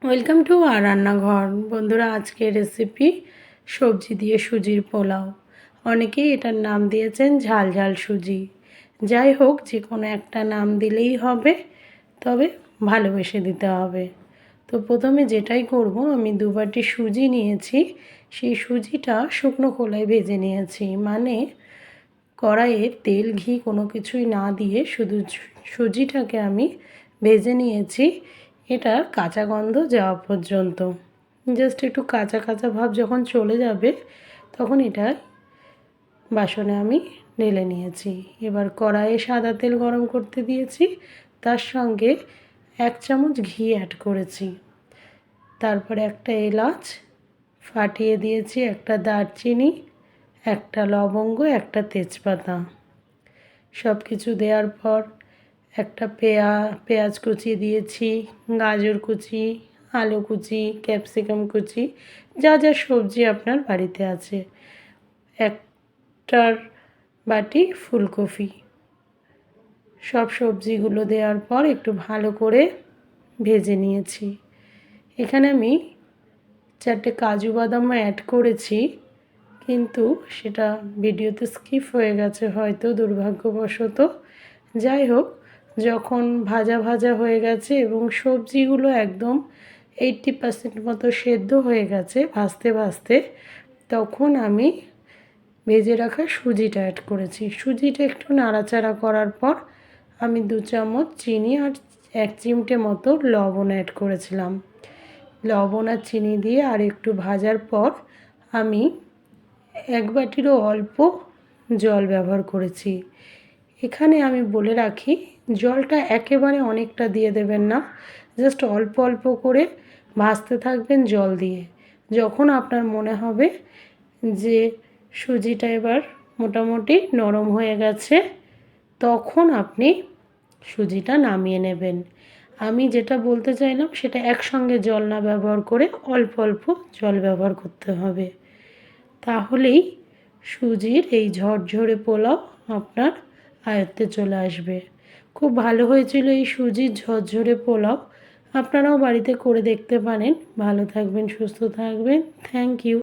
Welcome to আর রান্নাঘর। বন্ধুরা, আজকের রেসিপি সবজি দিয়ে সুজির পোলাও। অনেকেই এটার নাম দিয়েছেন ঝাল ঝাল সুজি। যাই হোক, যে কোনো একটা নাম দিলেই হবে, তবে ভালোবেসে দিতে হবে। তো প্রথমে যেটাই করব, আমি 2 বাটি সুজি নিয়েছি। সেই সুজিটা শুকনো খোলায় ভেজে নিয়েছি, মানে কড়াইয়ে তেল ঘি কোনো কিছুই না দিয়ে শুধু সুজিটাকে আমি ভেজে নিয়েছি। এটার কাঁচা গন্ধ যাওয়া পর্যন্ত, জাস্ট একটু কাঁচা কাঁচা ভাব যখন চলে যাবে, তখন এটা বাসনে আমি ঢেলে নিয়েছি। এবার কড়াইয়ে সাদা তেল গরম করতে দিয়েছি, তার সঙ্গে 1 চামচ ঘি অ্যাড করেছি। তারপরে একটা এলাচ ফাটিয়ে দিয়েছি, একটা দারচিনি, একটা লবঙ্গ, একটা তেজপাতা। সব কিছু দেওয়ার পর একটা পেঁয়াজ কুচি দিয়েছি, গাজর কুচি, আলু কুচি, ক্যাপসিকাম কুচি, যা যা সবজি আপনার বাড়িতে আছে। একটার বাটি ফুলকপি। সব সবজিগুলো দেওয়ার পর একটু ভালো করে ভেজে নিয়েছি। এখানে আমি 4টে কাজু বাদামও অ্যাড করেছি, কিন্তু সেটা ভিডিওতে স্কিপ হয়ে গেছে হয়তো দুর্ভাগ্যবশত। যাই হোক, যখন ভাজা ভাজা হয়ে গেছে এবং সবজিগুলো একদম 80% মতো সেদ্ধ হয়ে গেছে ভাজতে ভাজতে, তখন আমি ভেজে রাখা সুজিটা অ্যাড করেছি। সুজিটা একটু নাড়াচাড়া করার পর আমি 2 চামচ চিনি আর 1 চিমটে মতো লবণ অ্যাড করেছিলাম। লবণ আর চিনি দিয়ে আর একটু ভাজার পর আমি 1 বাটিরও অল্প জল ব্যবহার করেছি। এখানে আমি বলে রাখি, জলটা একেবারে অনেকটা দিয়ে দেবেন না, জাস্ট অল্প অল্প করে ভাজতে থাকবেন জল দিয়ে। যখন আপনার মনে হবে যে সুজিটা এবার মোটামুটি নরম হয়ে গেছে, তখন আপনি সুজিটা নামিয়ে নেবেন। আমি যেটা বলতে চাইলাম সেটা একসঙ্গে জল না ব্যবহার করে অল্প অল্প জল ব্যবহার করতে হবে। তাহলেই সুজির এই ঝরঝরে পোলাও আপনার আয়ত্তে চলে আসবে। খুব ভালো হয়েছিল এই সুজির ঝরঝরে পোলাও। আপনারাও বাড়িতে করে দেখতে পারেন। ভালো থাকবেন, সুস্থ থাকবেন। Thank you.